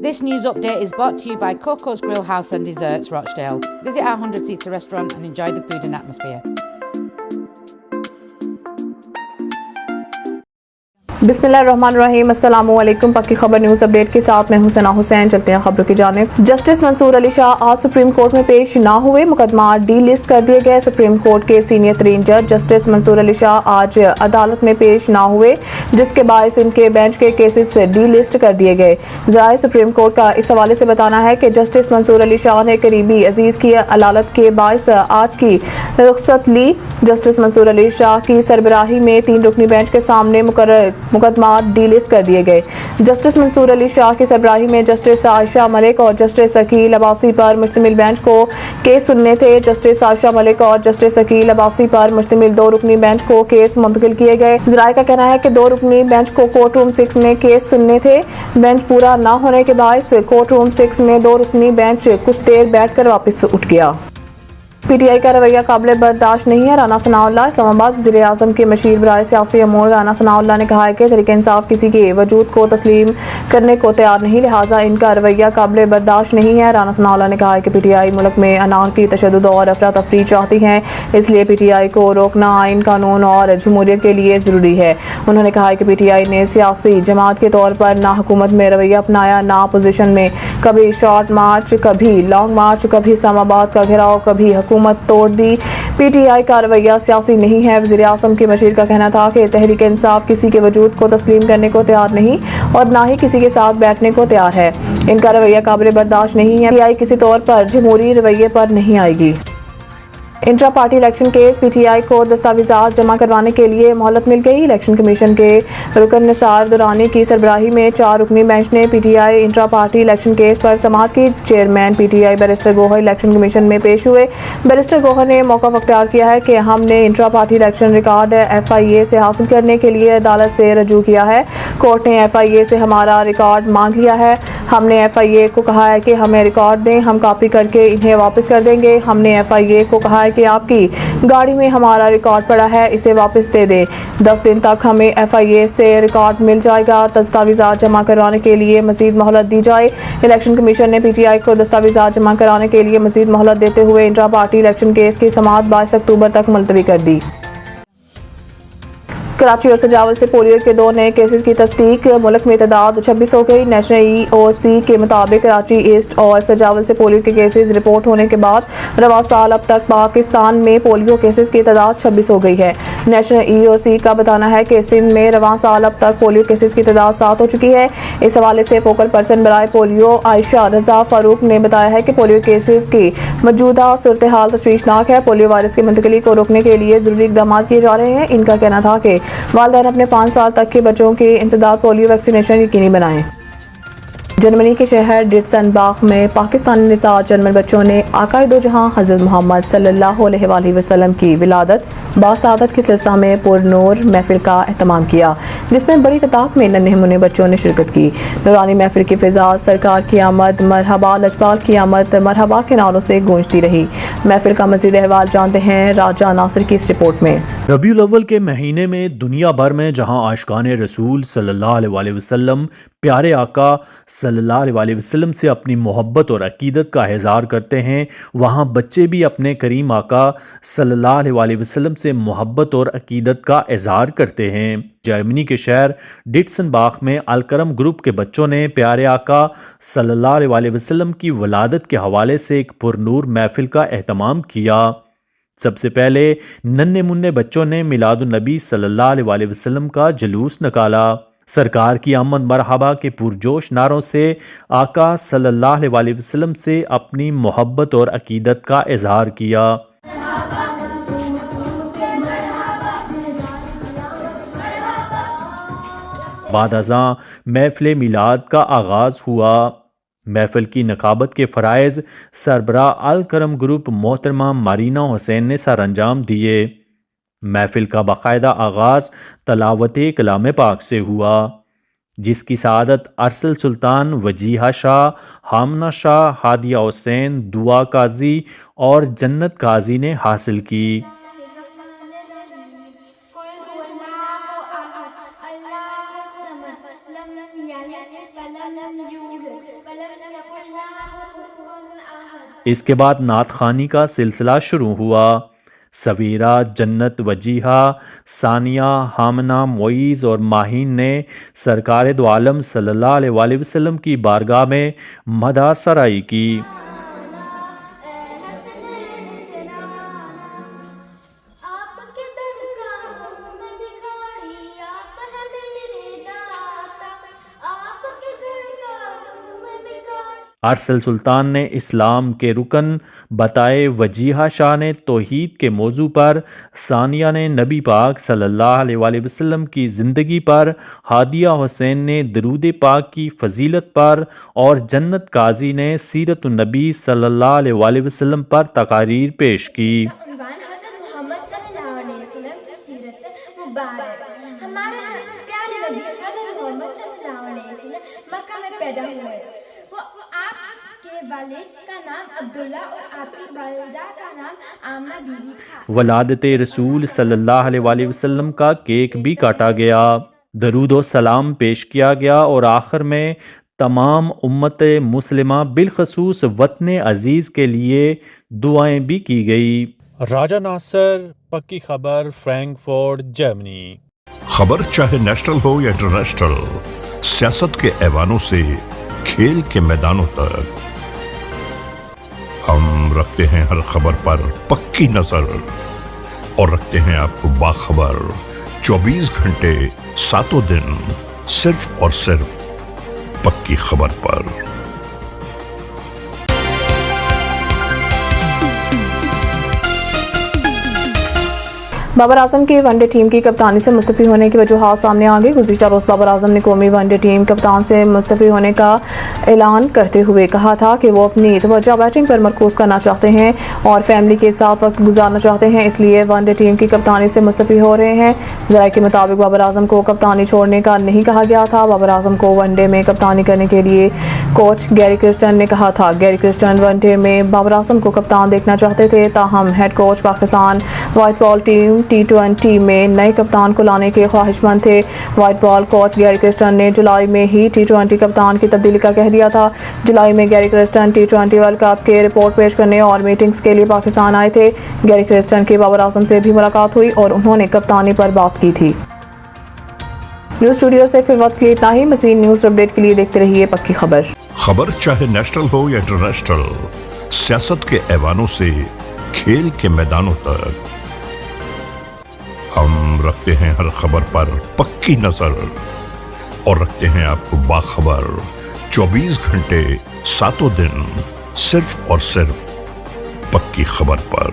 This news update is brought to you by Coco's Grill House and Desserts, Rochdale. Visit our 100-seater restaurant and enjoy the food and atmosphere. बिस्मिल्लाहिर्रहमानिर्रहीम, अस्सलामु अलैकुम। पक्की खबर news update के साथ मैं हूं सना हुसैन। चलते हैं खबरों की जानिब। जस्टिस मंसूर अली शाह आज सुप्रीम कोर्ट में पेश ना हुए, मुकदमा डी लिस्ट कर दिए गए। सुप्रीम कोर्ट के सीनियर तरीन जज जस्टिस मंसूर अली शाह आज अदालत में पेश ना हुए, जिसके बायस इनके बेंच के केसेस डी लिस्ट कर दिए गए। ज़राए सुप्रीम कोर्ट का इस हवाले से बताना है कि जस्टिस मंसूर अली शाह ने करीबी अजीज की अदालत के बायस आज की रुख्सत ली। जस्टिस मंसूर अली शाह की सरबराही में 3 रुकनी बेंच के सामने मुकदमा डी लिस्ट कर दिए गए। जस्टिस मंसूर अली शाह की सरबराही में जस्टिस आयशा मलिक और जस्टिस अकील अब्बासी पर मुश्तमिल बेंच को केस सुनने थे। जस्टिस आयशा मलिक और जस्टिस अकील अब्बासी पर मुश्तमिल 2 रुकनी बेंच को केस मुंतकिल किए गए। ज़राए का कहना है कि 2 रुकनी बेंच को कोर्ट रूम 6 में केस सुनने थे। बेंच पूरा न होने के बायस कोर्ट रूम 6 में 2 रुकनी बेंच कुछ देर बैठकर वापस उठ गया। पीटीआई का रवैया काबिल बर्दाश्त नहीं है। राना सनाउल्लाह इस्लामाबाद वज़ीर आज़म के मशीर बराए सियासी अमूर राना सनाउल्लाह ने कहा है कि तहरीक इंसाफ किसी के वजूद को तस्लीम करने को तैयार नहीं, लिहाजा इनका रवैया काबिल बर्दाश्त नहीं है। राना सनाउल्लाह ने कहा है कि पीटीआई मुल्क में अनारकी, तशद्दुद और अफरा तफरी चाहती हैं, इसलिए पीटीआई को रोकना आइन, कानून और जमहूरियत के लिए ज़रूरी है। उन्होंने कहा है कि पीटीआई ने सियासी जमात के तौर पर ना हुकूमत में रवैया अपनाया, ना अपोजिशन में। कभी शॉर्ट मार्च, कभी लॉन्ग मार्च, कभी इस्लामाबाद का घेराव, कभी हुकूमत तोड़ दी। पीटीआई का रवैया सियासी नहीं है। वज़ीर आज़म के मशीर का कहना था कि तहरीक इंसाफ किसी के वजूद को तस्लीम करने को तैयार नहीं और ना ही किसी के साथ बैठने को तैयार है। इनका रवैया काबिल बर्दाश्त नहीं है। पीटीआई किसी तौर पर जमहूरी रवैये पर नहीं आएगी। Intra party election case, PTI को दस्तावेज़ात जमा करवाने के लिए मोहलत मिल गई। इलेक्शन कमीशन के रुकन निसार दुरानी की सरबराही में 4 रुकनी बेंच ने PTI intra party election case पर समाअत की। Chairman PTI barrister Gohar election commission में पेश हुए। बैरिस्टर गोहर ने मौका अख्तियार किया है कि हमने intra party election record FIA से हासिल करने के लिए अदालत से रजू किया है। कोर्ट ने FIA से हमारा रिकॉर्ड मांग लिया है। हमने FIA को कहा है कि हमें रिकॉर्ड दें, हम कॉपी करके इन्हें वापस कर देंगे। हमने FIA को कहा है कि आपकी गाड़ी में हमारा रिकॉर्ड पड़ा है, इसे वापस दे दें। 10 दिन तक हमें FIA से रिकॉर्ड मिल जाएगा। दस्तावेज़ात जमा करवाने के लिए मज़ीद मोहलत दी जाए। इलेक्शन कमीशन ने पीटीआई को दस्तावेज़ात जमा कराने के लिए मज़ीद मोहलत देते हुए इंट्रा पार्टी इलेक्शन केस की समाअत 22 अक्टूबर तक मुलतवी कर दी। कराची और सजावल से पोलियो के 2 नए केसेस की तस्दीक, मुल्क में तादाद 26 हो गई। नेशनल EOC के मुताबिक कराची ईस्ट और सजावल से पोलियो के केसेस रिपोर्ट होने के बाद रवा साल अब तक पाकिस्तान में पोलियो केसेस की तादाद 26 हो गई है। नेशनल EOC का बताना है कि सिंध में रवा साल अब तक पोलियो केसेस की तादाद 7 हो चुकी है। इस हवाले से फोकल पर्सन बराए पोलियो आयशा रजा फारूक ने बताया है कि पोलियो केसेस की मौजूदा सूरत हाल तशवीशनाक है। पोलियो वायरस की मुंतकिली को रोकने के लिए ज़रूरी इक़दाम किए जा रहे हैं। इनका कहना था कि वालिदैन अपने 5 साल तक के बच्चों की इंसदाद पोलियो वैक्सीनेशन यकीनी बनाएं। जर्मनी के शहर डिट्सनबाख में पाकिस्तानी निसार जर्मन बच्चों ने आकाए दो जहां हज़रत मोहम्मद सल्लल्लाहु अलैहि वसल्लम की विलादत बासादत के सिलसिले में पुरनूर महफिल का एहतमाम किया, जिसमें बड़ी तादाद में नन्हे मुन्ने बच्चों ने शिरकत की। नूरानी महफिल की फिजा सरकार की आमद, मरहबा लजपाल की आमद, मरहबा के नारों से गूंजती रही। महफिल का मज़ीद अहवाल जानते हैं राजा नासिर की इस रिपोर्ट में। रबीउल अव्वल के महीने में दुनिया भर में जहां आशिकाने रसूल सल्लल्लाहु अलैहि वसल्लम प्यारे आका सल्लल्लाहु अलैहि वसल्लम से अपनी मोहब्बत और अकीदत का इज़हार करते हैं, वहाँ बच्चे भी अपने करीम आका सल्लल्लाहु अलैहि वसल्लम से मोहब्बत और अकीदत का इज़हार करते हैं। जर्मनी के शहर डिट्सनबाख में अलकरम ग्रुप के बच्चों ने प्यारे आका सल्लल्लाहु अलैहि वसल्लम की वलादत के हवाले से एक पुरनूर महफिल का एहतमाम किया। सबसे पहले नन्हे मुन्ने बच्चों ने मिलादुन नबी सल्लल्लाहु अलैहि वसल्लम का जुलूस निकाला। सरकार की आमद मरहबा के पुरजोश नारों से आका सल्लल्लाहु अलैहि वसल्लम से अपनी मोहब्बत और अकीदत का इजहार किया। बाद अज़ां महफिल मिलाद का आगाज़ हुआ। महफिल की नकाबत के फ़राइज़ सरबराह अल करम ग्रुप मोहतरमा मारीना हुसैन ने सर अंजाम दिए। महफिल का बाकायदा आगाज़ तलावत कलाम पाक से हुआ, जिसकी सआदत अरसल सुल्तान, वजीहा शाह, हामना शाह, हादिया हुसैन, दुआ काजी और जन्नत काजी ने हासिल की। اس کے بعد نعت خوانی کا سلسلہ شروع ہوا۔ سویرہ، جنت، وجیہہ، ثانیہ، حامنہ، معیز اور ماہین نے سرکار دو عالم صلی اللہ علیہ وآلہ وسلم کی بارگاہ میں مدح سرائی کی۔ ارسل سلطان نے اسلام کے رکن بتائے، وجیہہ شاہ نے توحید کے موضوع پر، ثانیہ نے نبی پاک صلی اللہ علیہ وآلہ وسلم کی زندگی پر، ہادیہ حسین نے درود پاک کی فضیلت پر اور جنت قاضی نے سیرت النبی صلی اللہ علیہ وآلہ وسلم پر تقاریر پیش کی۔ عنوان حضرت محمد صلی اللہ علیہ وسلم کی سیرت مبارک۔ ہمارے پیارے نبی حضرت محمد صلی اللہ علیہ وسلم مکہ میں پیدا ہوئے۔ آپ کے والد کا نام عبداللہ اور آپ کی والدہ کا نام آمنہ بیوی تھا۔ ولادت رسول صلی اللہ علیہ وآلہ وسلم کا کیک بھی کاٹا گیا، درود و سلام پیش کیا گیا اور آخر میں تمام امت مسلمہ بالخصوص وطن عزیز کے لیے دعائیں بھی کی گئی۔ راجہ ناصر، پکی خبر، فرینکفورٹ، جرمنی۔ خبر چاہے نیشنل ہو یا انٹرنیشنل، سیاست کے ایوانوں سے کھیل کے میدانوں تک، ہم رکھتے ہیں ہر خبر پر پکی نظر اور رکھتے ہیں آپ کو باخبر 24 گھنٹے 7 دن، صرف اور صرف پکی خبر پر۔ بابر اعظم کی ون ڈے ٹیم کی کپتانی سے مستعفی ہونے کی وجوہات سامنے آ گئی۔ گزشتہ روز بابر اعظم نے قومی ون ڈے ٹیم کپتان سے مستعفی ہونے کا اعلان کرتے ہوئے کہا تھا کہ وہ اپنی توجہ بیٹنگ پر مرکوز کرنا چاہتے ہیں اور فیملی کے ساتھ وقت گزارنا چاہتے ہیں، اس لیے ون ڈے ٹیم کی کپتانی سے مستعفی ہو رہے ہیں۔ ذرائع کے مطابق بابر اعظم کو کپتانی چھوڑنے کا نہیں کہا گیا تھا۔ بابر اعظم کو ون ڈے میں کپتانی کرنے کے لیے کوچ گیری کرسٹن نے کہا تھا۔ گیری کرسٹن ون ڈے میں بابر اعظم کو کپتان دیکھنا چاہتے تھے، تاہم head coach Pakistan white ball team T20 میں نئے کپتان کو لانے کے خواہش مند تھے۔ وائٹ بال کوچ گیری کرسٹن نے جولائی میں ہی T20 کپتان کی تبدیلی کا کہہ دیا تھا۔ جولائی میں گیری کرسٹن T20 ورلڈ کپ کے رپورٹ پیش کرنے اور میٹنگز کے لیے پاکستان آئے تھے۔ گیری کرسٹن کی بابر اعظم سے بھی ملاقات ہوئی اور انہوں نے کپتانی پر بات کی تھی۔ نیوز اسٹوڈیو سے فی الوقت کے لیے اتنا ہی۔ مزید نیوز اپڈیٹ کے لیے دیکھتے رہیے پکی خبر۔ خبر چاہے نیشنل ہو یا انٹرنیشنل، سیاست کے ایوانوں سے کھیل کے میدانوں تک، ہم رکھتے ہیں ہر خبر پر پکی نظر اور رکھتے ہیں آپ کو باخبر 24 گھنٹے 7 دن، صرف اور صرف پکی خبر پر۔